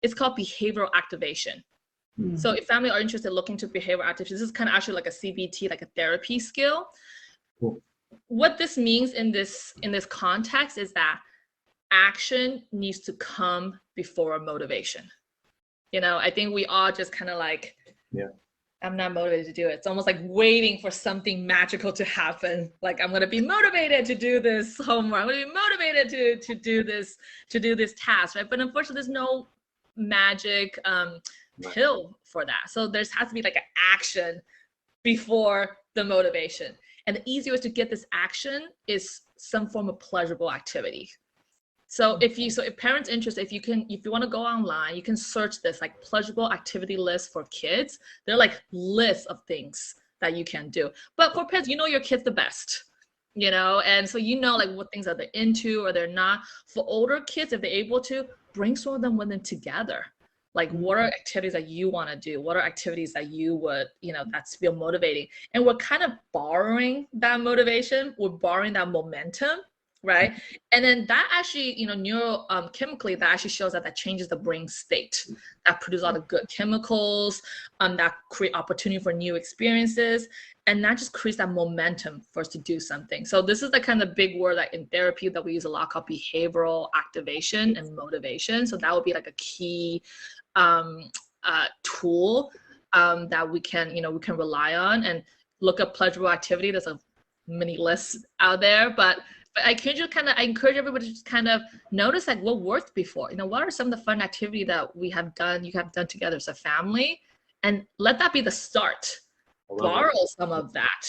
it's called behavioral activation. So if family are interested in looking to behavioral activation, this is kind of actually like a CBT, like a therapy skill. Cool. What this means in this context is that action needs to come before motivation. I think we all just kind of like, I'm not motivated to do it. It's almost like waiting for something magical to happen. Like, I'm going to be motivated to do this homework. I'm going to be motivated to do this task, right? But unfortunately, there's no magic pill for that. So there has to be like an action before the motivation. And the easiest way to get this action is some form of pleasurable activity. So if parents interested, if you want to go online, you can search this like pleasurable activity list for kids. They're like lists of things that you can do. But for parents, your kids the best, and so like what things are they into or they're not. For older kids, if they're able to, bring some of them with them together. Like, what are activities that you want to do? What are activities that you would, that's feel motivating? And we're kind of borrowing that motivation. We're borrowing that momentum, right? And then that actually, neurochemically, that actually shows that changes the brain state. That produces a lot of good chemicals, that create opportunity for new experiences. And that just creates that momentum for us to do something. So this is the kind of big word that in therapy that we use a lot called behavioral activation and motivation. So that would be like a key tool that we can rely on and look up pleasurable activity. There's a mini list out there, but I encourage everybody to just kind of notice like what worked before. What are some of the fun activity that you have done together as a family, and let that be the start. Borrow some of that